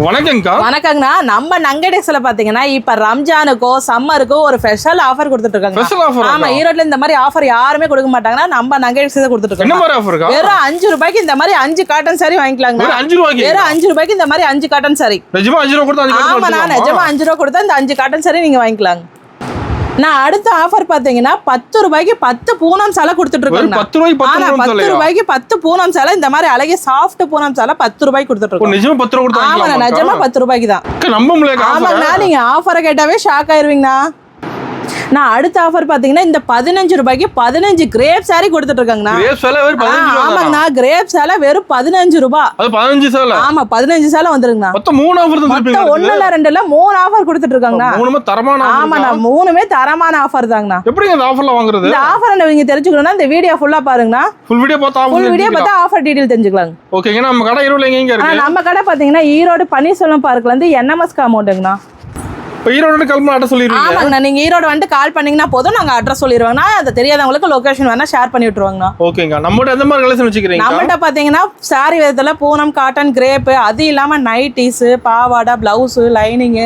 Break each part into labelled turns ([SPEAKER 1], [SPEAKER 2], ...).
[SPEAKER 1] வணக்கங்கா.
[SPEAKER 2] வணக்கங்கண்ணா. நம்ம நங்கடேஸ்ல பாத்தீங்கன்னா இப்ப ரம்ஜானுக்கோ சம்மருக்கோ ஒரு ஸ்பெஷல் ஆஃபர் கொடுத்துட்டு இருக்காங்க.
[SPEAKER 1] Special offer?
[SPEAKER 2] ஆமா, ஈரோட்ல இந்த மாதிரி ஆஃபர் யாருமே கொடுக்க மாட்டாங்கன்னா நம்ம நங்கடேஸ் தான் கொடுத்துட்டு இருக்காங்க.
[SPEAKER 1] என்ன மாதிரி ஆஃபர்க்கா?
[SPEAKER 2] வெறும் 5 ரூபாய்க்கு இந்த மாதிரி 5 காட்டன் சாரி வாங்கிக்கலாங்க.
[SPEAKER 1] வெறும் 5 ரூபாய்க்கு?
[SPEAKER 2] வெறும் 5 ரூபாய்க்கு இந்த மாதிரி 5 காட்டன் சாரி.
[SPEAKER 1] நிஜமா 5 ரூபாய் கொடுத்தா 5 காட்டன்?
[SPEAKER 2] ஆமா, நான் நிஜமா 5 ரூபாய் கொடுத்தா இந்த 5 காட்டன் சாரி நீங்க வாங்கிக்கலாங்க. நான் அடுத்த ஆஃபர் பாத்தீங்கன்னா 10 ரூபாய்க்கு 10 பூனம் சேலை கொடுத்துட்டு இருக்காங்க.
[SPEAKER 1] 10 ரூபாய்க்கு
[SPEAKER 2] 10 ரூபாய்க்கு 10 பூனம் சேலை, இந்த மாதிரி அழகிய சாஃப்ட் பூனம் சேலை 10 ரூபாய்க்கு கொடுத்துட்டு இருக்கோம்.
[SPEAKER 1] நிஜமா 10 ரூபாய் கொடுத்தா?
[SPEAKER 2] ஆமா, நிஜமா 10 ரூபாய்க்கு தான்.
[SPEAKER 1] நம்ப முடியல.
[SPEAKER 2] ஆமாண்ணா, நீங்க ஆஃபரை கேட்டாவே ஷாக் ஆயிருவீங்கண்ணா. நான் அடுத்த ஆஃபர் பாத்தீங்கன்னா இந்த 15 ரூபாய்க்கு 15 கிரேப் சாரி கொடுத்துட்டு இருக்காங்கண்ணா.
[SPEAKER 1] கிரேப் சேலை வெறும் 15 ரூபாய்?
[SPEAKER 2] ஆமாங்கண்ணா, கிரேப் சேலை வெறும் 15 ரூபாய்.
[SPEAKER 1] அது 15 சேலை?
[SPEAKER 2] ஆமா, 15 சேலை வந்துருங்கண்ணா.
[SPEAKER 1] மொத்தம் 3 ஆஃபர் தந்துருப்பீங்க.
[SPEAKER 2] மொத்தம் 1 இல்ல 2 இல்ல 3 ஆஃபர் கொடுத்துட்டு இருக்காங்கண்ணா.
[SPEAKER 1] மூணுமே தரமான ஆஃபர்.
[SPEAKER 2] ஆமாண்ணா, மூணுமே தரமான ஆஃபர் தாங்கண்ணா.
[SPEAKER 1] எப்படிங்க இந்த ஆஃபர்ல வாங்குறது?
[SPEAKER 2] இந்த ஆஃபர் நீங்க தெரிஞ்சுக்கணும்னா இந்த வீடியோ ஃபுல்லா பாருங்கண்ணா.
[SPEAKER 1] ஃபுல் வீடியோ பார்த்தா
[SPEAKER 2] ஆஃபர் டீடைல் தெரிஞ்சுக்கலாங்க.
[SPEAKER 1] ஓகேங்க. நம்ம கடை ஈரோட்ல எங்க இருக்கு?
[SPEAKER 2] நம்ம கடை பாத்தீங்கன்னா ஈரோடு பன்னீர்செல்வம் பார்க்ல இருந்து NMS காம்பவுண்டுங்கண்ணா.
[SPEAKER 1] இப்போ ஈரோடு கால் பண்ணி அட்ரஸ் சொல்லிடுவீங்க?
[SPEAKER 2] ஆமாங்கண்ணா, நீங்க ஈரோடு வந்து கால் பண்ணீங்கன்னா போதும், நாங்க அட்ரஸ் சொல்லிடுவாங்கண்ணா. அது தெரியாதவங்களுக்கு லொகேஷன் வேணா ஷேர் பண்ணி விட்டுருவாங்கண்ணா.
[SPEAKER 1] ஓகேங்க. நம்மகிட்ட எந்த மாதிரி கலெக்ஷன் வச்சுக்கிறீங்க? நம்மகிட்ட
[SPEAKER 2] பாத்தீங்கன்னா சாரி விதத்துல பூனம், காட்டன், கிரேப், அது இல்லாம நைட்டிஸ், பாவாடை, பிளவுஸ், லைனிங்,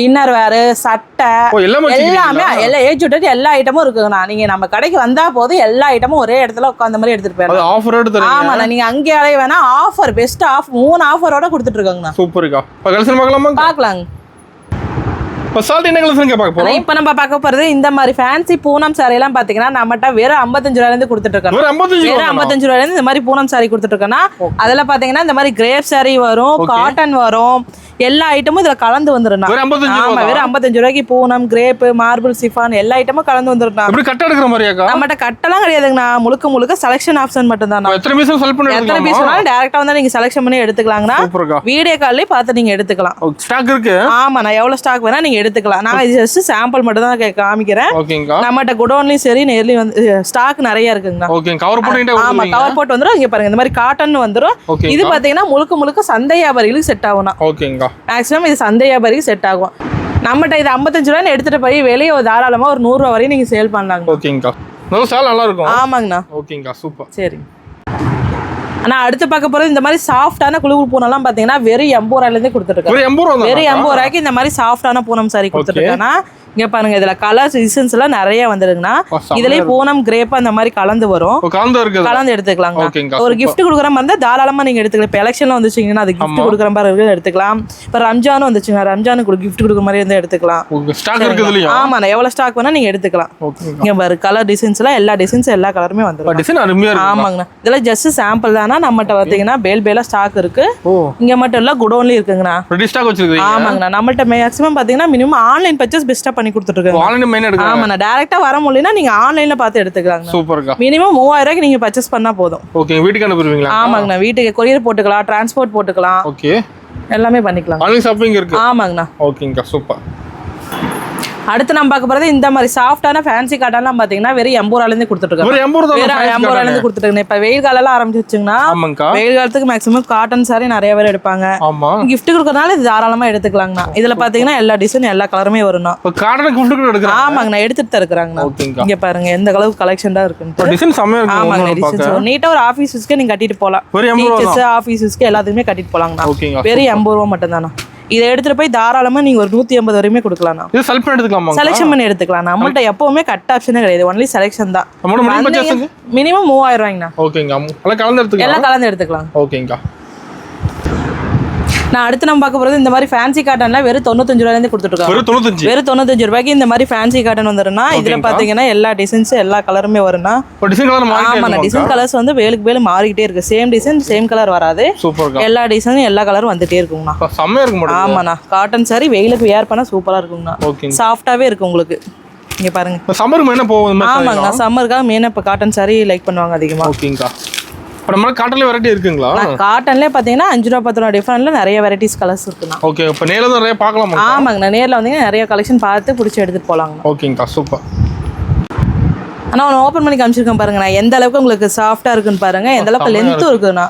[SPEAKER 2] இன்னர் வேர், சட்டை, எல்லாமே எல்லா ஏஜ் விட்டு எல்லா ஐட்டமும் இருக்குங்கண்ணா. நீங்க நம்ம கடைக்கு வந்தா போதும் எல்லா ஐட்டமும் ஒரே இடத்துல உட்கார்ந்த மாதிரி எடுத்துட்டு போயிடலாம்.
[SPEAKER 1] ஆஃபர் எடுத்து?
[SPEAKER 2] ஆமாண்ணா, நீங்க அங்கே அலைய வேணா. ஆஃபர் பெஸ்ட் ஆஃப் 3 ஆஃபரோட கொடுத்துட்டு இருக்காங்கண்ணா.
[SPEAKER 1] சூப்பர்க்கா. இப்போ கலெக்ஷன் பார்க்கலாமா?
[SPEAKER 2] பார்க்கலாங்க.
[SPEAKER 1] இப்போ சால்ட் என்ன கலெக்ஷன் பார்க்க போறோம்?
[SPEAKER 2] இப்போ நம்ம பார்க்க போறது இந்த மாதிரி ஃபேன்சி பூனம் சாரி எல்லாம் பாத்தீங்கன்னா நம்மட்ட வெறும் 55 ரூபாயில இருந்து கொடுத்துட்டு இருக்காங்க. வெறும் 55 ரூபாயில இருந்து இந்த மாதிரி பூனம் சாரி கொடுத்துட்டு இருக்கோம்னா அதுல பாத்தீங்கன்னா இந்த மாதிரி கிரேப் சாரி வரும், காட்டன் வரும், எல்லா ஐட்டமும் இதுல கலந்து வந்துரும். ஆமா, வெறும் 55 ரூபாய்க்கு பூனம், கிரேப், மார்பிள், சிஃபான் எல்லா ஐட்டமும் கலந்து வந்துரும்.
[SPEAKER 1] எப்படி கட்ட எடுக்கிற மாதிரியாக்கா?
[SPEAKER 2] நம்மட்ட கட்டலாம் கிடையாதுங்கண்ணா, முழுக்க செலக்ஷன் ஆப்ஷன் மட்டும் தான்.
[SPEAKER 1] எத்தனை பீஸ் செலக்ட் பண்ணி எடுக்கலாம்?
[SPEAKER 2] எத்தனை பீஸ் வேணாலும் டைரக்டா வந்து நீங்க செலக்ஷன் பண்ணி எடுத்துக்கலாங்கண்ணா. வீடியோ கால்லே பார்த்து நீங்க எடுத்துக்கலாம்.
[SPEAKER 1] ஸ்டாக் இருக்கு?
[SPEAKER 2] ஆமா, நான் எவ்வளவு ஸ்டாக் வேணா நீங்க எடுத்துக்கலாம். நான் ஜஸ்ட் சாம்பிள் மட்டும் தான் காமிக்கிறேன். நம்மட்ட குடோன்லயும் சரி நேர்லயும் வந்து ஸ்டாக் நிறைய இருக்குங்கண்ணா.
[SPEAKER 1] கவர் போட்டு?
[SPEAKER 2] ஆமா, கவர் போட்டு வந்துரும். இங்க பாருங்க, இந்த மாதிரி காட்டன் வந்துரும். இது பாத்தீங்கன்னா முழுக்க சந்தை வியாபாரிகளுக்கு செட் ஆகும்னா. ஓகேங்க. மேக்ஸிமம் இது சந்தை வியாபாரிக்கு செட் ஆகும். நம்மகிட்ட இது 55 ரூபாய் எடுத்துட்டு போய் வெளியே தாராளமா ஒரு 100 ரூபாய் வரையும் நீங்க சேல் பண்ணலாங்க.
[SPEAKER 1] ஓகேங்கா. நல்லா இருக்கும்.
[SPEAKER 2] ஆமாங்கண்ணா.
[SPEAKER 1] ஓகேங்கா, சூப்பர்.
[SPEAKER 2] சரி. ஆனா அடுத்து பார்க்க போறது இந்த மாதிரி சாஃப்டான குழு பூனெல்லாம் பாத்தீங்கன்னா வெறும் 80 ரூபாயில இருந்து கொடுத்துட்டு இருக்காங்க. வெறும் 80 ரூபாய்க்கு இந்த மாதிரி சாஃப்டான பூனம் சாரி கொடுத்துட்டு இருக்காங்கன்னா இங்க பாருங்க, இதுல கலர்ஸ் டிசைன்ஸ் எல்லாம் நிறைய வந்துருக்குன்னா இதுலயே பூனம், கிரேப் அந்த மாதிரி கலந்து வரும். கலந்து எடுத்துக்கலாங்க. ஒரு கிஃப்ட் கொடுக்குற மாதிரி இருந்தா தாராளமா நீங்க எடுத்துக்கலாம். இப்ப எலெக்ஷன்ல வந்துச்சுங்கன்னா அது கிஃப்ட் கொடுக்குற மாதிரி எடுத்துக்கலாம். இப்ப ரம்ஜானும் வந்துச்சுங்க, ரம்ஜானுக்கு ஒரு கிஃப்ட் கொடுக்குற மாதிரி இருந்தா எடுத்துக்கலாம். ஆமா, எவ்வளவு ஸ்டாக் வேணா நீங்க எடுத்துக்கலாம். இங்க பாரு, கலர் டிசைன்ஸ் எல்லாம் எல்லா டிசைன்ஸ் எல்லா கலருமே வந்துரும். ஆமாங்கண்ணா, இதெல்லாம் ஜஸ்ட் சாம்பிள் தானா. நம்மகிட்ட பாத்தீங்கன்னா பேலா ஸ்டாக் இருக்கு. இங்க மட்டும் இல்ல, குடோன்லயும் இருக்குங்கண்ணா. ஆமாங்கண்ணா, நம்மள்ட்ட மேக்ஸிமம் பாத்தீங்கன்னா மினிமம் ஆன்லைன் பர்ச்சேஸ் பெஸ்டா பண்ணி கொடுத்துட்டு இருக்காங்க. ஆமா, நான் டைரக்டா வர முடியலனா நீங்க ஆன்லைன்ல பார்த்து எடுத்துக்கலாங்க. சூப்பர்க்கா. மினிமம் 3000 ரூபாய்க்கு நீங்க பர்ச்சேஸ் பண்ணா போதும்.
[SPEAKER 1] ஓகே. வீட்டுக்கு அனுப்புவீங்களா?
[SPEAKER 2] ஆமாங்கண்ணா, வீட்டுக்கு கொரியர் போட்டுக்கலாம், டிரான்ஸ்போர்ட் போட்டுக்கலாம்.
[SPEAKER 1] ஓகே, எல்லாமே பண்ணிக்கலாம்.
[SPEAKER 2] ஆன்லைன் ஷாப்பிங் இருக்கு. ஆமாங்கண்ணா.
[SPEAKER 1] ஓகேங்கா, சூப்பர்.
[SPEAKER 2] அடுத்து நம்ம பார்க்க போறது இந்த மாதிரி சாஃப்டான ஃபேன்சி காட்டன்லாம் பாத்தீங்கன்னா வெறும் 80 ரூபாயில இருந்து கொடுத்துட்டு இருக்காங்க. வெறும் 80 ரூபாயில இருந்து கொடுத்துட்டு இருக்காங்க. இப்ப வெயில் காலம் எல்லாம் ஆரம்பிச்சிருச்சுங்கன்னா வெயில் காலத்துக்கு மேக்ஸிமம் காட்டன் சாரி நிறைய பேர் எடுப்பாங்க. கிஃப்ட் கொடுக்கறதுனால இது தாராளமா எடுத்துக்கலாங்கண்ணா. இதுல பாத்தீங்கன்னா எல்லா டிசைன் எல்லா கலருமே வரும்ண்ணா. ஆமாங்கண்ணா, எடுத்துட்டு தான் இருக்கிறாங்கண்ணா. இங்க பாருங்க எந்த அளவுக்கு கலெக்ஷன் தான் இருக்குன்னு. ஆமாங்க, டிசைன்ஸ் நீட்டா ஒரு ஆபீஸ்க்கு நீங்க கட்டிட்டு போலாம். டீச்சர்ஸ் ஆபீஸ்க்கு எல்லாத்துக்குமே கட்டிட்டு போலாங்கண்ணா. வெறும் 80 ரூபாய் மட்டும் தானா. இதை எடுத்துட்டு போய் தாராளமா நீங்க ஒரு 150 வரையுமே கொடுக்கலாம். செலக்ஷன் பண்ணி எடுத்துக்கலாம். நம்மள்ட்ட எப்பவுமே கட் ஆப்ஷனே கிடையாது, ஒன்லி செலக்ஷன் தான். மினிமம் 3000 ரூபாய்ங்கண்ணா. ஓகேங்க, எல்லாம் கலந்து எடுத்துக்கலாம். ஓகேங்கா. நான் அடுத்து நம்ம பார்க்க போறது இந்த மாதிரி ஃபேன்சி காட்டன்ல வெறும் 95 ரூபாயில இருந்து கொடுத்துட்டு இருக்காங்க. வெறும் 95 ரூபாய்க்கு இந்த மாதிரி ஃபேன்சி காட்டன் வந்துருன்னா இதுல பாத்தீங்கன்னா எல்லா டிசைன்ஸ் எல்லா கலருமே வரும்னா. ஆமா, டிசைன் கலர்ஸ் வந்து வேலுக்கு வேலு மாறிக்கிட்டே இருக்கு. சேம் டிசைன் சேம் கலர் வராது. எல்லா டிசைனும் எல்லா கலரும் வந்துட்டே இருக்குங்கண்ணா. ஆமாண்ணா, காட்டன் சாரி வெயிலுக்கு வியர் பண்ணா சூப்பரா இருக்குங்கண்ணா. சாஃப்டாவே இருக்கு உங்களுக்கு. இங்க பாருங்க, சம்மருக்கு மெயினா போகும். ஆமாங்கண்ணா, சம்மருக்காக மெயினா இப்ப காட்டன் சாரி லைக் பண்ணுவாங்க அதிகமா. ஓகேங்கா. காட்டன்ல வெரைட்டி இருக்குங்களா? காட்டன்ல பாத்தீங்கன்னா 5 ரூபாய் 10 ரூபாய் டிஃபரன்ட்ல நிறைய வெரைட்டிஸ் கலர்ஸ் இருக்குண்ணா. ஓகே, இப்போ நேர்ல நிறைய பார்க்கலாம். ஆமாங்கண்ணா, நேர்ல வந்தீங்கன்னா நிறைய கலெக்ஷன் பார்த்து பிடிச்சி எடுத்துட்டு போலாங்க. ஓகேங்கா, சூப்பர். ஆனா நான் ஓபன் பண்ணி காமிச்சிருக்கேன் பாருங்கண்ணா, எந்த அளவுக்கு உங்களுக்கு சாஃப்டா இருக்குன்னு பாருங்க, எந்த அளவுக்கு லென்த்தும் இருக்குண்ணா.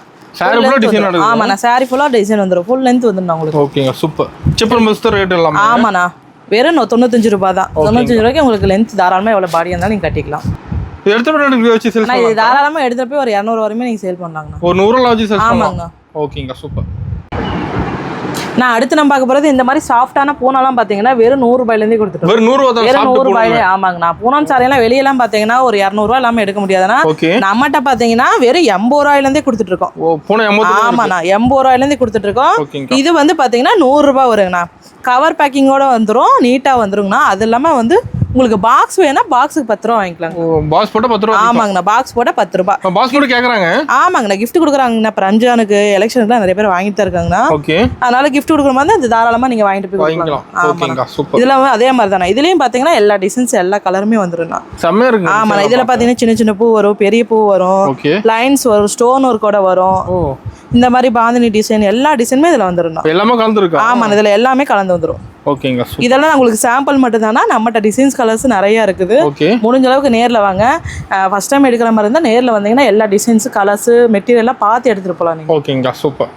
[SPEAKER 2] ஆமாண்ணா, சாரி ஃபுல்லா டிசைன் வந்துடும், ஃபுல் லென்த் வந்துடும் உங்களுக்கு. ஓகேங்க, சூப்பர். செப்பல் மஸ்ட் ரேட் எல்லாம்? ஆமாண்ணா, வெறும் 95 ரூபாய் தான். 95 ரூபாய்க்கு உங்களுக்கு லென்த் தாராளமா எவ்வளவு பாடியா இருந்தாலும் நீங்க கட்டிக்கலாம். தாராளமா எடுத்து போய் ஒரு 200 வரையுமே நீங்க சேல் பண்ணலாங்கண்ணா. ஒரு 100 வச்சு சேல் பண்ணலாம். ஆமாங்க. ஓகேங்க, சூப்பர். நான் அடுத்து நம்ம பார்க்க போறது இந்த மாதிரி சாஃப்டான பூனாலாம் பாத்தீங்கன்னா வெறும் 100 ரூபாயில இருந்தே கொடுத்துட்டோம்.
[SPEAKER 1] வெறும் 100 ரூபாய்
[SPEAKER 2] வெறும் 100 ரூபாயில. ஆமாங்கண்ணா. பூனம் சாரியெல்லாம் வெளியெல்லாம் பாத்தீங்கன்னா ஒரு 200 ரூபாய் இல்லாம எடுக்க முடியாதுன்னா நம்மகிட்ட பாத்தீங்கன்னா வெறும் 80 ரூபாயில இருந்தே கொடுத்துட்டு இருக்கோம். ஆமாண்ணா 80 ரூபாயில இருந்தே கொடுத்துட்டு இருக்கோம். இது வந்து பாத்தீங்கன்னா 100 ரூபாய் வருங்கண்ணா. கவர் பேக்கிங்கோட வந்துரும், நீட்டா வந்துருங்கண்ணா. அது இல்லாம வந்து உங்களுக்கு பாக்ஸ் வேணா பாக்ஸுக்கு 10 ரூபா வாங்கிக்கலாம்.
[SPEAKER 1] பாக்ஸ் போட்டா 10 ரூபா.
[SPEAKER 2] ஆமாங்கண்ணா பாக்ஸ் போட்டா 10 ரூபா.
[SPEAKER 1] பாக்ஸ் போட்டு கேக்குறாங்க.
[SPEAKER 2] ஆமாங்கண்ணா கிஃப்ட் கொடுக்குறாங்கண்ணா. இப்போ ரம்ஜானுக்கு எலெக்ஷனுக்குலாம் நிறைய பேர் வாங்கிட்டு தான் இருக்காங்கண்ணா. அதனால கிஃப்ட் கொடுக்குற மாதிரி அது தாராளமா நீங்க வாங்கிட்டு போய் வாங்கிக்கலாம். இதுல அதே மாதிரி தானே. இதுலயும் பாத்தீங்கன்னா எல்லா டிசைன்ஸ் எல்லா கலருமே வந்துருண்ணா.
[SPEAKER 1] செம்மையா இருக்கு.
[SPEAKER 2] ஆமாண்ணா. இதுல பாத்தீங்கன்னா சின்ன சின்ன பூ வரும், பெரிய பூ வரும், லைன்ஸ் வரும், ஸ்டோன் ஒர்க் கூட வரும். இந்த மாதிரி பாந்தினி டிசைன் எல்லா டிசைனுமே இதுல வந்துரும்.
[SPEAKER 1] எல்லாமே கலந்து இருக்கு.
[SPEAKER 2] ஆமா இதுல எல்லாமே கலந்து வந்துரும்.
[SPEAKER 1] ஓகேங்க.
[SPEAKER 2] இதெல்லாம் உங்களுக்கு சாம்பிள் மட்டும் தானா. நம்மகிட்ட டிசைன்ஸ் கலர்ஸ் நிறைய இருக்குது. முடிஞ்ச அளவுக்கு நேர்ல வாங்க. ஃபர்ஸ்ட் டைம் எடுக்கிற மாதிரி இருந்தா நேர்ல வந்தீங்கன்னா எல்லா டிசைன்ஸ் கலர்ஸ் மெட்டீரியல் எல்லாம் பார்த்து எடுத்துட்டு போலாம் நீங்க.
[SPEAKER 1] ஓகேங்க சூப்பர்.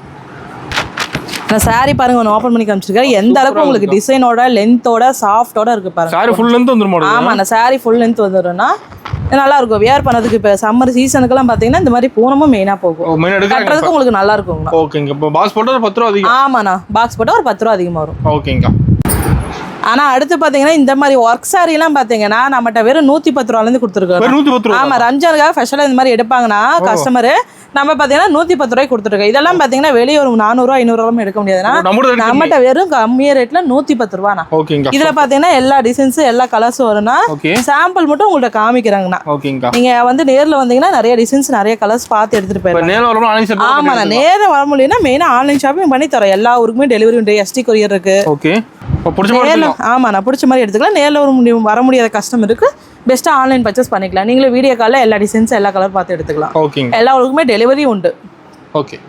[SPEAKER 2] நான் சாரி பாருங்க ஒன்று ஓப்பன் பண்ணி காமிச்சிருக்கேன். எந்த அளவுக்கு உங்களுக்கு டிசைனோட லென்த்தோட சாஃப்டோட இருக்கு பாருங்க.
[SPEAKER 1] சாரி ஃபுல் லென்த் வந்துரும்.
[SPEAKER 2] ஆமா நான் சாரி ஃபுல் லென்த் வந்துரும்னா நல்லா இருக்கும். வியர் பண்ணதுக்கு இப்போ சம்மர் சீசனுக்குலாம் பாத்தீங்கன்னா இந்த மாதிரி பூனமும் மெயினா போகும். கட்டுறதுக்கு உங்களுக்கு நல்லா இருக்கும்.
[SPEAKER 1] ஓகேங்க. இப்போ பாக்ஸ் போட்டா 10 ரூபா அதிகம்.
[SPEAKER 2] ஆமாண்ணா பாக்ஸ் போட்டா ஒரு 10 ரூபா அதிகமா வரும்.
[SPEAKER 1] ஓகேங்க.
[SPEAKER 2] ஆனா அடுத்து பாத்தீங்கன்னா இந்த மாதிரி ஒர்க் சாரி எல்லாம் பாத்தீங்கன்னா நம்மகிட்ட வெறும் 110 ரூபாயில இருந்து கொடுத்துருக்கோம். ஆமா ரம்ஜானுக்காக ஸ்பெஷலா இந்த மாதிரி எடுப்பாங்கன்னா கஸ்டமர் நம்ம பாத்தீங்கன்னா 110 ரூபாய் கொடுத்துருக்கோம். இதெல்லாம் பாத்தீங்கன்னா வெளியே ஒரு 400 ரூபாய் 500 ரூபாய் எடுக்க முடியாதுன்னா நம்மகிட்ட வெறும் கம்மியா ரேட்ல 110 ரூபானா. இதுல பாத்தீங்கன்னா எல்லா டிசைன்ஸ் எல்லா கலர்ஸும் வரும்னா சாம்பிள் மட்டும் உங்கள்ட்ட காமிக்கிறாங்கண்ணா. நீங்க வந்து நேர்ல வந்தீங்கன்னா நிறைய டிசைன்ஸ் நிறைய கலர்ஸ் பார்த்து எடுத்துட்டு போயிடலாம். ஆமா நான் நேர்ல வர முடியும்னா மெயினா ஆன்லைன் ஷாப்பிங் பண்ணி தரோம். எல்லா ஊருக்குமே டெலிவரி உண்டு. ST கொரியர் இருக்கு. ஆமா நான் பிடிச்ச மாதிரி எடுத்துக்கலாம். நேரில் வர முடியாத கஸ்டமருக்கு பெஸ்ட்டா ஆன்லைன் பர்ச்சேஸ் பண்ணிக்கலாம். நீங்களே வீடியோ காலில் எல்லா டிசைன்ஸ் எல்லா கலர் பார்த்து எடுத்துக்கலாம். எல்லா ஊருக்குமே டெலிவரி உண்டு.
[SPEAKER 1] ஓகே.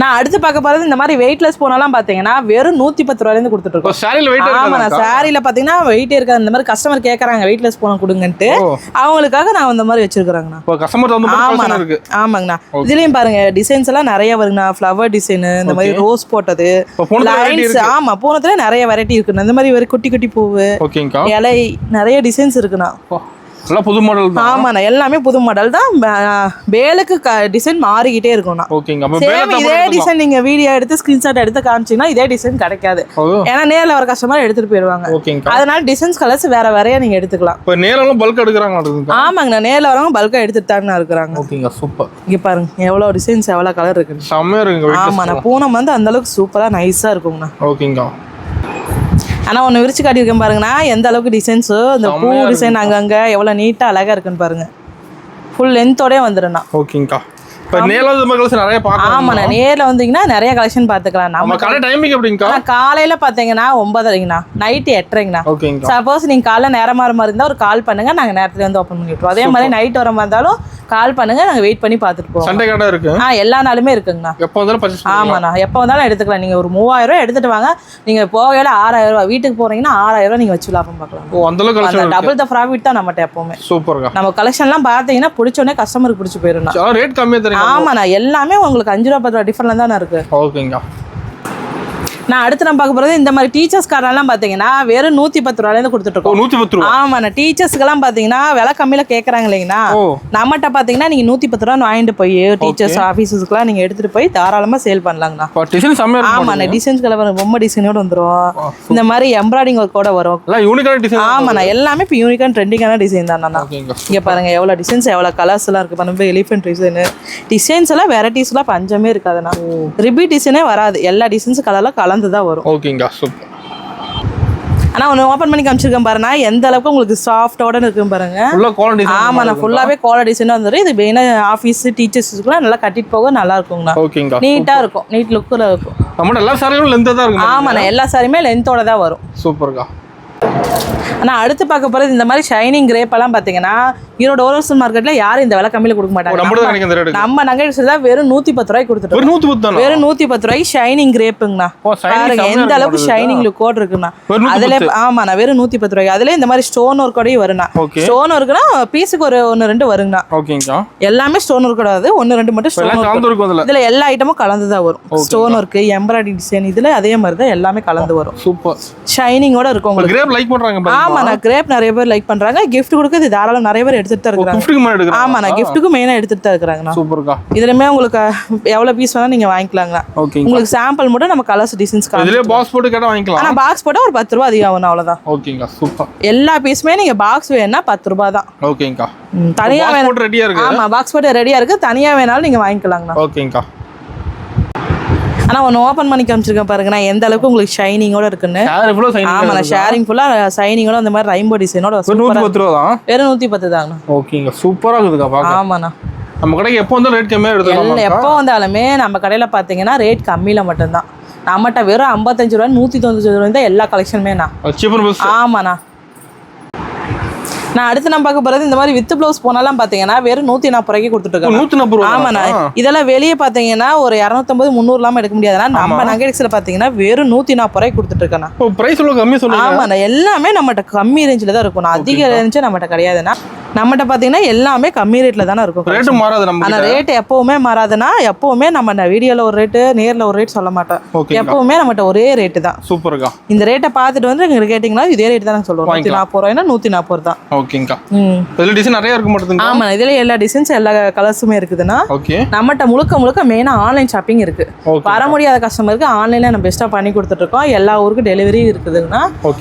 [SPEAKER 2] நான் அடுத்து பார்க்க போறது இந்த மாதிரி வெயிட்லெஸ் போனாலாம் பாத்தீங்கன்னா வெறும் 110 ரூபாயிலிருந்து கொடுத்துட்டு இருக்கோம். ஆமா நான் சாரியில பாத்தீங்கன்னா வெயிட்டே இருக்காது. இந்த மாதிரி கஸ்டமர் கேக்குறாங்க வெயிட்லெஸ் போன கொடுங்கன்ட்டு அவங்களுக்காக நான் இந்த மாதிரி வச்சிருக்காங்கண்ணா. ஆமாங்கண்ணா. இதுலயும் பாருங்க டிசைன்ஸ் எல்லாம் நிறைய வருங்கண்ணா. ஃப்ளவர் டிசைன், இந்த மாதிரி ரோஸ் போட்டது, லைன்ஸ். ஆமா பூனத்துல நிறைய வெரைட்டி இருக்குண்ணா. இந்த மாதிரி குட்டி குட்டி பூவு, இலை, நிறைய டிசைன்ஸ் இருக்குண்ணா.
[SPEAKER 1] புது மாடல் தான்.
[SPEAKER 2] ஆமாண்ணா எல்லாமே புது மாடல் தான். வேலுக்கு டிசைன் மாறிக்கிட்டே இருக்கும்ண்ணா. சேம் இதே டிசைன் நீங்க வீடியோ எடுத்து ஸ்கிரீன்ஷாட் எடுத்து காமிச்சீங்கன்னா இதே டிசைன் கிடைக்காது. ஏன்னா நேர்ல வர கஸ்டமர் எடுத்துட்டு போயிடுவாங்க. அதனால டிசைன்ஸ் கலர்ஸ் வேற வேறையா நீங்க எடுத்துக்கலாம்.
[SPEAKER 1] இப்போ நேர்ல பல்க் எடுக்கறாங்க.
[SPEAKER 2] ஆமாங்கண்ணா நேர்ல வரவங்க பல்கா எடுத்துட்டு தான் இருக்காங்க.
[SPEAKER 1] ஓகேங்க சூப்பர்.
[SPEAKER 2] இங்க பாருங்க எவ்வளவு டிசைன்ஸ் எவ்வளவு கலர் இருக்கு.
[SPEAKER 1] செமையா இருக்குங்க.
[SPEAKER 2] ஆமாண்ணா பூனம் வந்து அந்த அளவுக்கு சூப்பரா நைஸா இருக்குங்கண்ணா.
[SPEAKER 1] ஓகேங்க.
[SPEAKER 2] ஆனால் ஒன்று விரிச்சு காட்டியிருக்கேன் பாருங்கண்ணா. எந்த அளவுக்கு டிசைன்ஸு இந்த பூ டிசைன் அங்கங்கே எவ்வளோ நீட்டாக அழகாக இருக்குன்னு பாருங்க. ஃபுல் லென்த்தோடய வந்துடுண்ணா.
[SPEAKER 1] ஓகேங்கக்கா. இப்போ நிறைய பார்க்கலாம்.
[SPEAKER 2] ஆமாண்ணா நேரில் வந்தீங்கன்னா நிறைய கலெக்ஷன் பார்த்துக்கலாம். நம்ம
[SPEAKER 1] கடை டைமிங் எப்படிங்கக்கா?
[SPEAKER 2] காலையில் பார்த்தீங்கன்னா 9:30ங்கண்ணா, நைட்டு 8:30ங்கண்ணா. சப்போஸ் நீங்கள் காலைல நேரமாக வர மாதிரி இருந்தால் ஒரு கால் பண்ணுங்க, நாங்கள் நேரத்தில் வந்து ஓப்பன் பண்ணி விட்டுருவோம். அதே மாதிரி நைட் வர மாதிரி இருந்தாலும் கால் பண்ணுங்க, நாங்கள் வெயிட் பண்ணி பார்த்துட்டு போவோம்.
[SPEAKER 1] சண்டே கடை இருக்கு.
[SPEAKER 2] எல்லா நாளுமே இருக்குங்கண்ணா.
[SPEAKER 1] எப்போ வந்தாலும் பர்ச்சேஸ் பண்ணலாம்.
[SPEAKER 2] ஆமாண்ணா எப்போ வந்தாலும் எடுத்துக்கலாம். நீங்கள் ஒரு 3000 ரூபாய் எடுத்துட்டு வாங்க. நீங்கள் போகையில 6000 ரூபாய், வீட்டுக்கு போறீங்கன்னா 6000 ரூபாய் நீங்கள் வச்சு லாபம் பார்க்கலாம். டபுள் த ப்ராஃபிட் தான் நம்மகிட்ட எப்பவுமே.
[SPEAKER 1] சூப்பர்க்கா.
[SPEAKER 2] நம்ம கலெக்ஷன்லாம் பார்த்தீங்கன்னா பிடிச்ச உடனே கஸ்டமருக்கு பிடிச்சி போயிடும்.
[SPEAKER 1] ரேட் கம்மியாக தெரியும்.
[SPEAKER 2] ஆமாண்ணா எல்லாமே உங்களுக்கு 5 ரூபா 10 ரூபா டிஃபரெண்ட் தானே இருக்கு.
[SPEAKER 1] ஓகேங்க.
[SPEAKER 2] நான் அடுத்து நம்ம பார்க்க போறது இந்த மாதிரி டீச்சர்ஸ் கார்டெல்லாம் பாத்தீங்கன்னா வெறும் 110 ரூபாயில கொடுத்துட்டு இருக்கோம்.
[SPEAKER 1] 110 ரூபா.
[SPEAKER 2] ஆமாண்ணா டீச்சர்ஸ்க்கெல்லாம் பாத்தீங்கன்னா விலை கம்மியில கேட்கறாங்க இல்லைங்கண்ணா. நம்மகிட்ட பாத்தீங்கன்னா நீங்க 110 ரூபா வாங்கிட்டு போய் டீச்சர்ஸ் ஆபீஸஸ்க்குலாம் நீங்க எடுத்துட்டு போய் தாராளமா சேல் பண்ணலாங்கண்ணா. ஆமாண்ணா டிசைன்ஸ் கலர் பொம்மை டிசைனோட வந்துரும். இந்த மாதிரி எம்ப்ராய்டிங் ஒர்க்கோட வரும். ஆமாண்ணா எல்லாமே இப்போ யூனிக்கான ட்ரெண்டிங்கான டிசைன் தானண்ணா. இங்க பாருங்க எவ்வளவு டிசைன்ஸ் எவ்வளவு கலர்ஸ் எல்லாம் இருக்கு. பாருங்க எலிஃபென்ட் டிசைன்ஸ் எல்லாம் வெரைட்டிஸ் எல்லாம் பஞ்சமே இருக்காதுண்ணா. ரிப்பீட் டிசைனே வராது. எல்லா டிசைன்ஸ் கலர்லாம் கலந்து தான் வரும்.
[SPEAKER 1] ஓகேங்க சூப்பர்.
[SPEAKER 2] ஆனா ஒன்னு ஓபன் பண்ணி காமிச்சிருக்கேன் பாருங்க. எந்த அளவுக்கு உங்களுக்கு சாஃப்ட்டோட இருக்கும் பாருங்க.
[SPEAKER 1] ஃபுல்லா குவாலிட்டி டிசைன்.
[SPEAKER 2] ஆமா நான் ஃபுல்லாவே குவாலிட்டி டிசைன் வந்துரும். இது மெயினா ஆபீஸ் டீச்சர்ஸ்க்குலாம் நல்லா கட்டிட்டு போக நல்லா இருக்கும்ண்ணா.
[SPEAKER 1] ஓகேங்க.
[SPEAKER 2] நீட்டா இருக்கும். நீட் லுக்ல இருக்கும்.
[SPEAKER 1] நம்ம எல்லா சாரியும் லென்த்தா தான் இருக்கும்.
[SPEAKER 2] ஆமாண்ணா எல்லா சாரியுமே லென்த்தோட தான் வரும்.
[SPEAKER 1] சூப்பர்க்கா.
[SPEAKER 2] ஆனால் அடுத்து பார்க்க போகிறது இந்த மாதிரி ஷைனிங் கிரேப்பெல்லாம் பார்த்தீங்கன்னா ஈரோடு ஹோல்சேல் மார்க்கெட்டில் யாரும் இந்த விலை கம்மியில் கொடுக்க மாட்டாங்க. நம்ம நகை தான் வெறும் 110 ரூபாய்க்கு கொடுத்துட்டு வெறும் 110 ரூபாய்க்கு ஷைனிங் கிரேப்புங்கண்ணா. பாருங்க எந்த அளவுக்கு ஷைனிங் லுக்கோடு இருக்குண்ணா. அதுல ஆமாண்ணா வெறும் 110 ரூபாய்க்கு. அதுல இந்த மாதிரி ஸ்டோன் ஒர்க்கோடய வருண்ணா. ஸ்டோன் ஒர்க்குனா பீஸுக்கு ஒரு 1-2 வருங்கண்ணா. எல்லாமே ஸ்டோன் ஒர்க் கூடாது. 1-2 மட்டும் ஸ்டோன் ஒர்க். இதுல எல்லா ஐட்டமும் கலந்து தான் வரும். ஸ்டோன் ஒர்க் எம்ப்ராய்டரி டிசைன் இதுல அதே மாதிரி தான் எல்லாமே கலந்து வரும். சூப்பர் ஷைனிங்கோட இருக்கும் உங்களுக்கு.
[SPEAKER 1] லைக் பண்றாங்க.
[SPEAKER 2] ஆமாண்ணா கிரேப் நிறைய பேர் லைக் பண்றாங்க. gift கொடுக்க இது தாராளம் நிறைய பேர் எடுத்துட்டு தான் இருக்காங்க.
[SPEAKER 1] கிஃப்ட்டுக்கு மாதிரி எடுக்கறாங்க.
[SPEAKER 2] ஆமாண்ணா கிஃப்ட்டுக்கு மெயினா எடுத்துட்டு தான் இருக்காங்கண்ணா.
[SPEAKER 1] சூப்பர்க்கா.
[SPEAKER 2] இதுலமே உங்களுக்கு எவ்வளவு பீஸ் வேணா நீங்க வாங்கிக்கலாங்கண்ணா.
[SPEAKER 1] ஓகே.
[SPEAKER 2] உங்களுக்கு சாம்பிள் மட்டும் நம்ம கலர்ஸ் டிசைன்ஸ் காட்டுறோம்.
[SPEAKER 1] இதுலயே பாக்ஸ் போட்டு கேட்டா வாங்கிக்கலாம்.
[SPEAKER 2] ஆனா பாக்ஸ் போட்டா ஒரு 10 ரூபாய் அதிகம் ஆகும் அவ்வளவுதான்.
[SPEAKER 1] ஓகேங்கா சூப்பர்.
[SPEAKER 2] எல்லா பீஸுமே நீங்க பாக்ஸ் வேணும்னா 10 ரூபாய் தான்.
[SPEAKER 1] ஓகேங்கா.
[SPEAKER 2] தனியா
[SPEAKER 1] போட்டு ரெடியா இருக்கு.
[SPEAKER 2] ஆமா பாக்ஸ் போட்டு ரெடியா இருக்கு. தனியா வேணாலும் நீங்க வாங்கிக்கலாங்கண்ணா.
[SPEAKER 1] ஓகேங்கா.
[SPEAKER 2] ஆனா ஒன்னு ஓபன் பண்ணி காமிச்சிருக்கேன் பாருங்க நான் எந்த அளவுக்கு உங்களுக்கு ஷைனிங்கோட இருக்குன்னு.
[SPEAKER 1] ஷேர் ஃபுல்லா ஷைனிங்.
[SPEAKER 2] ஆமா நான் ஷேரிங் ஃபுல்லா ஷைனிங்கோட அந்த மாதிரி ரெயின்போ டிசைனோட
[SPEAKER 1] 110 ரூபா தான்.
[SPEAKER 2] வெறும் 110 தாங்கண்ணா.
[SPEAKER 1] ஓகேங்க சூப்பரா இருக்குதுக்கா பாக்க.
[SPEAKER 2] ஆமாண்ணா.
[SPEAKER 1] நம்ம கடைக்கு எப்போ வந்தாலும் ரேட் கம்மியா எடுத்துக்கலாம்.
[SPEAKER 2] எப்போ வந்தாலுமே நம்ம கடையில பாத்தீங்கன்னா ரேட் கம்மியில மட்டும்தான். நம்மகிட்ட வெறும் 55 ரூபாய் 195 ரூபாய் தான் எல்லா கலெக்ஷனுமே.
[SPEAKER 1] Cheaper best.
[SPEAKER 2] ஆமாண்ணா. நான் அடுத்து நம்ம பார்க்க போறது இந்த மாதிரி வித் பிளவுஸ் போனாலாம் பாத்தீங்கன்னா வெறும் 140 ரூபாய்க்கு கொடுத்துட்டு இருக்காங்க.
[SPEAKER 1] 140 ரூபாய்.
[SPEAKER 2] ஆமாண்ணா. இதெல்லாம் வெளியே பாத்தீங்கன்னா ஒரு 250 300 இல்லாம எடுக்க முடியாதுன்னா நம்ம நகைட்ஸ்ல பாத்தீங்கன்னா வெறும் 140 ரூபாய்க்கு கொடுத்துட்டு இருக்காங்க.
[SPEAKER 1] ஓ பிரைஸ் எவ்வளவு கம்மி சொல்லுங்க.
[SPEAKER 2] ஆமாண்ணா எல்லாமே நம்மகிட்ட கம்மி ரேஞ்சில தான் இருக்கும். அதிக ரேஞ்சு நம்மகிட்ட கிடையாதுண்ணா. நம்மகிட்ட பாத்தீங்கன்னா எல்லாமே கம்மி ரேட்ல தானே இருக்கும்.
[SPEAKER 1] ரேட் மாறாது நம்ம.
[SPEAKER 2] ஆனா ரேட் எப்பவுமே மாறாதுன்னா எப்பவுமே நம்ம வீடியோல ஒரு ரேட் நேர்ல ஒரு ரேட் சொல்ல மாட்டோம். எப்பவுமே நம்மகிட்ட ஒரே ரேட் தான்.
[SPEAKER 1] சூப்பர்க்கா.
[SPEAKER 2] இந்த ரேட்டை பார்த்துட்டு வந்து நீங்க கேட்டீங்கன்னா இதே ரேட் தான் சொல்லுவோம். 140 ரூபாய்னா 140 தான்.
[SPEAKER 1] ஓகேங்கா. இதுல டிசைன் நிறைய இருக்கு மட்டும்.
[SPEAKER 2] ஆமா இதுல எல்லா டிசைன்ஸ் எல்லா கலர்ஸுமே இருக்குதுன்னா.
[SPEAKER 1] ஓகே.
[SPEAKER 2] நம்மகிட்ட முழுக்க மெயினா ஆன்லைன் ஷாப்பிங் இருக்கு. வர முடியாத கஸ்டமருக்கு ஆன்லைன்ல நம்ம பெஸ்டா பண்ணி கொடுத்துட்டு இருக்கோம். எல்லா ஊருக்கும் டெலிவரி இருக்குதுன்னா.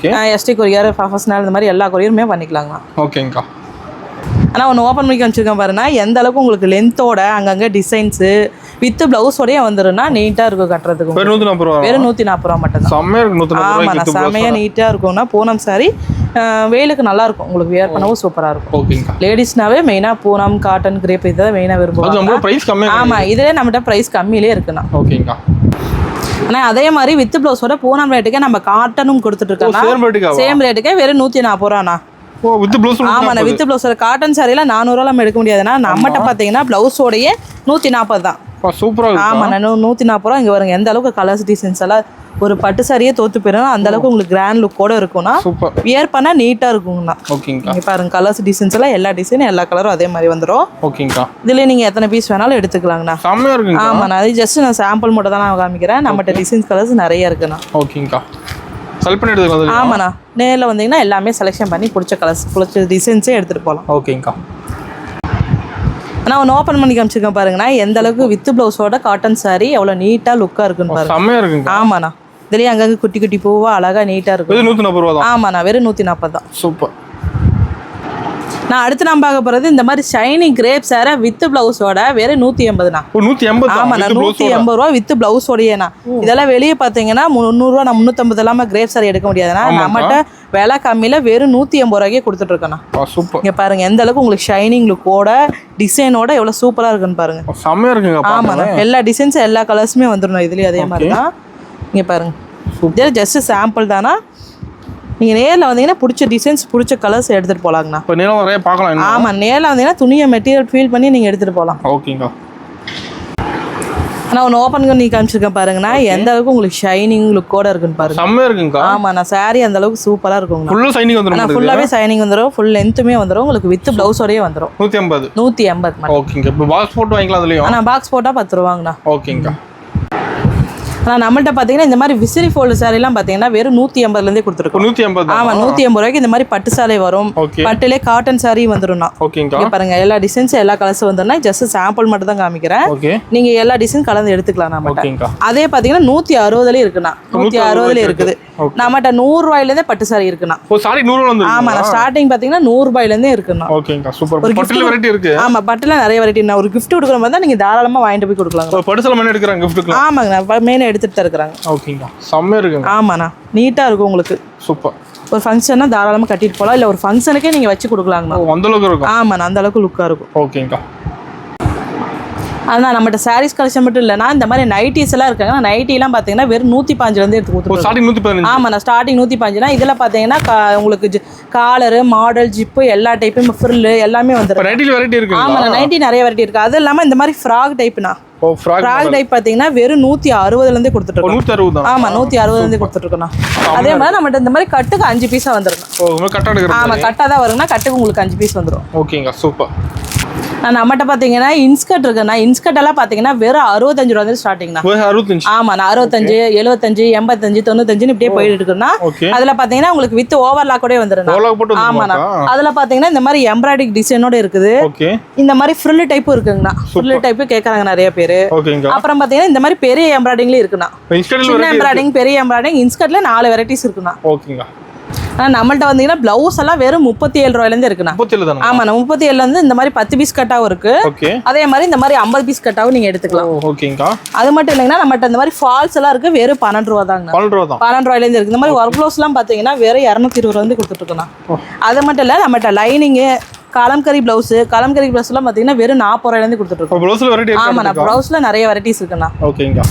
[SPEAKER 2] எஸ்டி கொரியர் ப்ரொஃபஷனல் இந்த மாதிரி எல்லா கொரியருமே பண்ணிக்கலாங்கண்ணா.
[SPEAKER 1] ஓகேங்கா.
[SPEAKER 2] ஆனா ஒன்று ஓப்பன் பண்ணி காமிச்சிருக்கேன் பாருன்னா எந்த அளவுக்கு உங்களுக்கு லென்த்தோட அங்கங்க டிசைன்ஸு வித் பிளவுஸோடய வந்துருன்னா நீட்டா இருக்கும் கட்டுறதுக்கு.
[SPEAKER 1] வெறும் 140 ரூபா.
[SPEAKER 2] வெறும் 140 ரூபா மட்டும் தான்.
[SPEAKER 1] செம்மையா இருக்கு 140 ரூபாய்க்கு.
[SPEAKER 2] ஆமாண்ணா செம்மையா நீட்டா இருக்கும்னா பூனம் சாரி வெயிலுக்கு நல்லா இருக்கும். உங்களுக்கு வியர் பண்ணவும் சூப்பரா இருக்கும்.
[SPEAKER 1] ஓகேங்கா.
[SPEAKER 2] லேடிஸ்னாவே மெயினா பூனம் காட்டன் கிரேப் இதான் மெயினா விரும்புவாங்க.
[SPEAKER 1] அது நம்ம பிரைஸ் கம்மியா.
[SPEAKER 2] ஆமா இதுல நம்மகிட்ட பிரைஸ் கம்மியிலே இருக்குண்ணா.
[SPEAKER 1] ஓகேங்கா.
[SPEAKER 2] ஆனா அதே மாதிரி வித் பிளவுஸோட பூனம் ரேட்டுக்கே நம்ம காட்டனும் கொடுத்துட்டு இருக்கோம். சேம் ரேட்டுக்கே வெறும் 140 ரூபாண்ணா.
[SPEAKER 1] ஓ வித் ப்ளவுஸ்.
[SPEAKER 2] ஆமாண்ணா வித் ப்ளவுஸோட காட்டன் சாரில 400 ரூபாய் நம்ம எடுக்க முடியாதுன்னா நம்மகிட்ட பாத்தீங்கன்னா பிளவுஸோடயே 140 தான்.
[SPEAKER 1] சூப்பரா இருக்கு.
[SPEAKER 2] ஆமாண்ணா 140 ரூபா. இங்க வருங்க எந்த அளவுக்கு கலர்ஸ் டிசைன்ஸ் எல்லாம் ஒரு பட்டு சாரியே தோத்து போயிடும் அந்த அளவுக்கு உங்களுக்கு கிராண்ட் லுக்கோட இருக்கும்னா. வியர் பண்ணா நீட்டா இருக்குங்கண்ணா.
[SPEAKER 1] ஓகேங்கா.
[SPEAKER 2] இங்க பாருங்க கலர்ஸ் டிசைன்ஸ் எல்லாம் எல்லா டிசைனும் எல்லா கலரும் அதே மாதிரி வந்துடும்.
[SPEAKER 1] ஓகேங்கா.
[SPEAKER 2] இதுல நீங்க எத்தனை பீஸ் வேணாலும் எடுத்துக்கலாங்கண்ணா.
[SPEAKER 1] செம்மையா இருக்குங்க.
[SPEAKER 2] ஆமாண்ணா அது ஜஸ்ட் நான் சாம்பிள் மட்டும் தான் நான் காமிக்கிறேன். நம்மகிட்ட டிசைன்ஸ் கலர்ஸ் நிறைய இருக்குண்ணா.
[SPEAKER 1] ஓகேங்கா. செலக்ட் பண்ணி எடுத்துக்கலாம்.
[SPEAKER 2] ஆமாண்ணா நேரில் வந்தீங்கன்னா எல்லாமே செலெக்ஷன் பண்ணி பிடிச்ச கலர்ஸ் பிடிச்ச டிசைன்ஸே எடுத்துட்டு போகலாம்.
[SPEAKER 1] ஓகேங்கா.
[SPEAKER 2] நான் ஒன்று ஓப்பன் பண்ணி காமிச்சிருக்கேன் பாருங்கண்ணா எந்த அளவுக்கு வித் பிளவுஸோட காட்டன் சாரி எவ்வளோ நீட்டா லுக்கா இருக்குன்னு பாருங்க.
[SPEAKER 1] செம்மையா இருக்குங்க.
[SPEAKER 2] ஆமாண்ணா இதுலயே அங்கங்க குட்டி குட்டி பூவா அழகா நீட்டா இருக்கும்.
[SPEAKER 1] 140 ரூபா தான்.
[SPEAKER 2] ஆமாண்ணா வெறும் 140 தான்.
[SPEAKER 1] சூப்பர். நான்
[SPEAKER 2] அடுத்து நான் பார்க்க போறது இந்த மாதிரி ஷைனிங் கிரேப் சார வித் பிளவுஸோட வெறும் 180ண்ணா.
[SPEAKER 1] 180.
[SPEAKER 2] ஆமாண்ணா 180 ரூபா வித் பிளவுஸோடயேண்ணா. இதெல்லாம் வெளியே பார்த்தீங்கன்னா 300 ரூபா 350 இல்லாம கிரேப் சாரி எடுக்க முடியாதுண்ணா. நம்மகிட்ட விலை கம்மியில வெறும் 180 ரூபாய்க்கே கொடுத்துட்டு இருக்கேண்ணா.
[SPEAKER 1] சூப்பர்.
[SPEAKER 2] இங்க பாருங்க எந்த அளவுக்கு உங்களுக்கு ஷைனிங் லுக்கோட டிசைனோட எவ்வளவு சூப்பரா இருக்குன்னு பாருங்க.
[SPEAKER 1] செம்மையா இருக்குங்க.
[SPEAKER 2] ஆமாண்ணா எல்லா டிசைன்ஸ் எல்லா கலர்ஸுமே வந்துடும் இதுலயே அதே மாதிரி தான். இங்க பாருங்க இதெல்லாம் ஜஸ்ட் சாம்பிள் தானா. நீங்க நேர்ல வந்தீங்கன்னா பிடிச்ச டிசைன்ஸ் பிடிச்ச கலர்ஸ் எடுத்துட்டு போலாங்கண்ணா.
[SPEAKER 1] இப்போ நேர்ல நிறைய பார்க்கலாம்.
[SPEAKER 2] ஆமா நேர்ல வந்தீங்கன்னா துணியை மெட்டீரியல் ஃபீல் பண்ணி நீங்க எடுத்துட்டு போகலாம்.
[SPEAKER 1] ஓகேங்கா.
[SPEAKER 2] நான் ஒன்று ஓப்பன் பண்ணி காமிச்சிருக்கேன் பாருங்கண்ணா எந்த அளவுக்கு உங்களுக்கு ஷைனிங் லுக்கோட இருக்குன்னு பாருங்க.
[SPEAKER 1] செம்மையா இருக்குங்க.
[SPEAKER 2] ஆமாண்ணா சாரி அந்த அளவுக்கு சூப்பரா இருக்குங்க.
[SPEAKER 1] ஃபுல்லா ஷைனிங் வந்துரும்.
[SPEAKER 2] ஃபுல்லாவே ஷைனிங் வந்துரும். ஃபுல் லென்த்துமே வந்துரும். உங்களுக்கு வித் பிளவுஸோடயே வந்துரும்.
[SPEAKER 1] 180 மட்டும். ஓகேங்க. இப்போ பாக்ஸ் போட்டு வாங்கிக்கலாம் அதுலயும்.
[SPEAKER 2] ஆனா பாக்ஸ் போட்டா 10 ரூபாங்கண்ணா.
[SPEAKER 1] ஓகேங்கா.
[SPEAKER 2] ஆனால் நம்மள்ட்ட பார்த்தீங்கன்னா இந்த மாதிரி விசிறி ஃபோல்டு சாரிலாம் பார்த்தீங்கன்னா வெறும் 180லேருந்தே கொடுத்துருக்கோம்.
[SPEAKER 1] 180.
[SPEAKER 2] ஆமாம் 180 ரூபாய்க்கு இந்த மாதிரி பட்டு சாலை வரும். பட்டுலே காட்டன் சாரி வந்துடும்ண்ணா.
[SPEAKER 1] ஓகேங்கா.
[SPEAKER 2] பாருங்க எல்லா டிசைன்ஸ் எல்லா கலர்ஸும் வந்துடும்னா ஜஸ்ட் சாம்பிள் மட்டும் தான் காமிக்கிறேன். நீங்க எல்லா டிசைன் கலந்து எடுத்துக்கலாம் நம்மகிட்ட. அதே பார்த்தீங்கன்னா 160லேயே இருக்குண்ணா. 160லேயே இருக்குது. நம்மகிட்ட 100 ரூபாயிலேருந்தே பட்டு சாரி இருக்குண்ணா.
[SPEAKER 1] சாரி 100 ரூபா வந்து.
[SPEAKER 2] ஆமாண்ணா ஸ்டார்டிங் பார்த்தீங்கன்னா 100 ரூபாயிலேருந்தே இருக்குண்ணா.
[SPEAKER 1] ஓகேங்கா சூப்பர். பட்டுல வெரைட்டி இருக்கு.
[SPEAKER 2] ஆமா பட்டுல நிறைய வெரைட்டி. நான் ஒரு gift கொடுக்குற மாதிரி தான் நீங்க தாராளமா வாங்கிட்டு போய் கொடுக்கலாம்.
[SPEAKER 1] பட்டு சேலை மெயின் எடுக்கறாங்க giftக்கு.
[SPEAKER 2] ஆமாங்க மெயின் எடுத்துட்டு தான் இருக்காங்க.
[SPEAKER 1] ஓகேங்கா செம்ம இருக்குங்க.
[SPEAKER 2] ஆமாண்ணா நீட்டா இருக்கும் உங்களுக்கு.
[SPEAKER 1] சூப்பர்.
[SPEAKER 2] ஒரு ஃபங்க்ஷன்னா தாராளமா கட்டிட்டு போகலாம். இல்லை ஒரு ஃபங்க்ஷனுக்கே நீங்க வச்சு கொடுக்கலாங்கண்ணா.
[SPEAKER 1] அந்த அளவுக்கு இருக்கும்.
[SPEAKER 2] ஆமாண்ணா அந்த அளவுக்கு லுக்கா இருக்கும்.
[SPEAKER 1] ஓகேங்கா.
[SPEAKER 2] ஆனால் நம்மகிட்ட சாரீஸ் கலெக்ஷன் மட்டும் இல்லைனா இந்த மாதிரி நைட்டிஸ் எல்லாம் இருக்காங்க. நைட்டிலாம் பார்த்தீங்கன்னா வெறும் 115லேருந்து எடுத்து கொடுத்துருவோம்.
[SPEAKER 1] ஸ்டார்டிங் 115.
[SPEAKER 2] ஆமாண்ணா ஸ்டார்டிங் 115னா இதில் பார்த்தீங்கன்னா உங்களுக்கு காலரு மாடல் ஜிப்பு எல்லா டைப்பும் ஃப்ரில்லு எல்லாமே வந்துடும்.
[SPEAKER 1] நைட்டில வெரைட்டி இருக்கு.
[SPEAKER 2] ஆமாண்ணா நைட்டி நிறைய வெரைட்டி இருக்குது. அது இல்லாமல் இந்த மாதிரி ஃப்ராக் டைப்னா ஃப்ராக் டைப் பார்த்தீங்கன்னா வெறும் 160லேருந்தே கொடுத்துட்ருக்கோம்.
[SPEAKER 1] 160 தான்.
[SPEAKER 2] ஆமாம் 160லேருந்தே கொடுத்துட்ருக்கோண்ணா. அதே மாதிரி நம்மகிட்ட இந்த மாதிரி கட்டுக்கு 5 பீஸாக வந்துடும்.
[SPEAKER 1] கட்டா எடுக்கிறோம்.
[SPEAKER 2] ஆமாம் கட்டாக தான் வருங்கண்ணா. கட்டுக்கு உங்களுக்கு 5 பீஸ் வந்துடும்.
[SPEAKER 1] ஓகேங்க சூப்பர்.
[SPEAKER 2] நம்மகிட்ட பாத்தீங்கன்னா இன்ஸ்கர்ட் இருக்குண்ணா. இன்ஸ்கர்ட் எல்லாம் பாத்தீங்கன்னா வெறும் 65 ரூபா வந்து ஸ்டார்டிங்ண்ணா.
[SPEAKER 1] 65?
[SPEAKER 2] ஆமா, 65, 75, 85, 95 இப்படியே போயிட்டு இருக்குன்னா அதுல பாத்தீங்கன்னா உங்களுக்கு வித் ஓவர்லாக் கூட வந்துரும். ஆமாண்ணா. அதுல பாத்தீங்கன்னா இந்த மாதிரி எம்ப்ராய்டிங் டிசைனோட இருக்குது. இந்த மாதிரி ஃப்ரில் டைப்பும் இருக்குங்கண்ணா. ஃப்ரில் டைப் கேக்குறாங்க நிறைய பேரு. அப்புறம் பாத்தீங்கன்னா இந்த மாதிரி பெரிய எம்ப்ராய்டிங்ல இருக்குண்ணா. சின்ன எம்ப்ராய்டிங், பெரிய எம்ப்ராய்டிங், இன்ஸ்கர்ட்ல 4 வெரைட்டிஸ் இருக்குண்ணா.
[SPEAKER 1] ஓகேங்க.
[SPEAKER 2] நம்மள்ட்ட வந்தீங்கன்னா பிளவுஸ் எல்லாம் வெறும் 37 ரூபாயில இருந்து இருக்குண்ணா.
[SPEAKER 1] 37 தானா?
[SPEAKER 2] ஆமாண்ணா. 37ல இருந்து இந்த மாதிரி 10 பீஸ் கட்டாவும் இருக்கு. அதே மாதிரி இந்த மாதிரி 50 பீஸ் கட்டாவும் நீங்க எடுத்துக்கலாம்.
[SPEAKER 1] ஓகேங்கா.
[SPEAKER 2] அது மட்டும் இல்லைங்கன்னா நம்மகிட்ட இந்த மாதிரி ஃபால்ஸ் எல்லாம் இருக்கு. வெறும் 12 ரூபா தாங்க. 12 ரூபாயில இருந்து இருக்கு. இந்த மாதிரி ஒர்க் ப்ளவுஸ் எல்லாம் பாத்தீங்கன்னா வெறும் 220 ரூபா வந்து கொடுத்துட்டு இருக்கோம். அது மட்டும் இல்ல நம்மகிட்ட லைனிங்கு, கலம்கரி பிளவுஸ் எல்லாம் பாத்தீங்கன்னா வெறும் 40 ரூபாயில இருந்து கொடுத்துட்டு இருக்கோம். ஆமாண்ணா. பிளவுஸ்ல நிறைய வெரைட்டிஸ் இருக்குண்ணா.
[SPEAKER 1] ஓகேங்கா.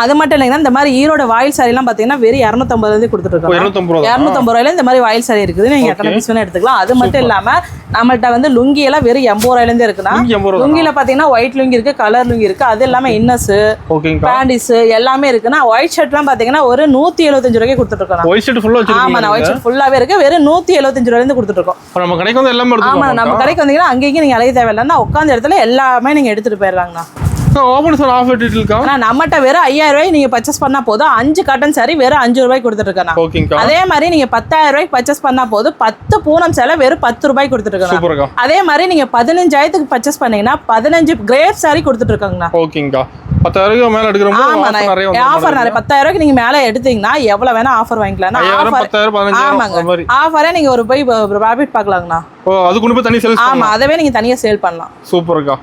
[SPEAKER 2] அது மட்டும் இல்லைங்கன்னா இந்த மாதிரி ஈரோட வாயில் சாரி எல்லாம் பாத்தீங்கன்னா வெறும் 250 வந்து கொடுத்துட்டு இருக்கோம். 250 ரூபாயில இந்த மாதிரி வாயில் சாரி இருக்குது. நீங்க எத்தனை பீஸ் வேணா எடுத்துக்கலாம். அது மட்டும் இல்லாம நம்மள்ட்ட வந்து லுங்கி எல்லாம் வெறும் 80 ரூபாயில இருந்து இருக்குன்னா. லுங்கில பாத்தீங்கன்னா ஒயிட் லுங்கி இருக்கு, கலர் லுங்கி இருக்கு. அது இல்லாம இன்னஸ், பேண்டிஸ் எல்லாமே இருக்குன்னா. ஒயிட் ஷர்ட் எல்லாம் பாத்தீங்கன்னா ஒரு 175 ரூபாய்க்கு கொடுத்துட்டு இருக்கோம்.
[SPEAKER 1] ஒயிட் ஷர்ட் ஃபுல்லா வச்சிருக்கீங்க?
[SPEAKER 2] ஆமா, ஒயிட் ஷர்ட் ஃபுல்லாவே இருக்கு. வெறும் 175 ரூபாயில இருந்து கொடுத்துட்டு இருக்கோம்.
[SPEAKER 1] நம்ம கடைக்கு வந்து எல்லாமே எடுத்துக்கலாம்.
[SPEAKER 2] ஆமா, நம்ம கடைக்கு வந்தீங்கன்னா அங்கேயும் நீங்க அலைய தேவையில்லைன்னா உட்கார்ந்த இடத்துல எல்லாமே நீங்க எடுத்துட்டு போயிடலாங்கண்ணா. நம்மகிட்ட வெறும் 5000 ரூபாய் நீங்க பர்ச்சேஸ் பண்ணா போதும் 5 காட்டன் சாரி வெறும் 5 ரூபாய் கொடுத்துட்டு இருக்கேன். அதே மாதிரி நீங்க 10000 ரூபாய்க்கு பர்ச்சேஸ் பண்ணா போதும் 10 பூனம் சேலை வெறும் 10 ரூபாய் கொடுத்துட்டு இருக்கேன். அதே மாதிரி நீங்க 15000க்கு பர்ச்சேஸ் பண்ணீங்கன்னா 15 கிரேப் சாரி கொடுத்துட்டு இருக்காங்கண்ணா.
[SPEAKER 1] ஓகேங்கா. 10000 மேல எடுக்கறோம். ஆமா,
[SPEAKER 2] ஆஃபர் நிறைய. 10000 ரூபாய்க்கு நீங்க மேல எடுத்தீங்கன்னா எவ்வளவு வேணா ஆஃபர் வாங்கிக்கலாம். ஆஃபரே நீங்க ஒரு போய் ப்ராஃபிட் பார்க்கலாங்கண்ணா.
[SPEAKER 1] அதுக்கு தனி சேல்ஸ்.
[SPEAKER 2] ஆமா, அதவே நீங்க தனியா சேல் பண்ணலாம்.
[SPEAKER 1] சூப்பர்க்கா.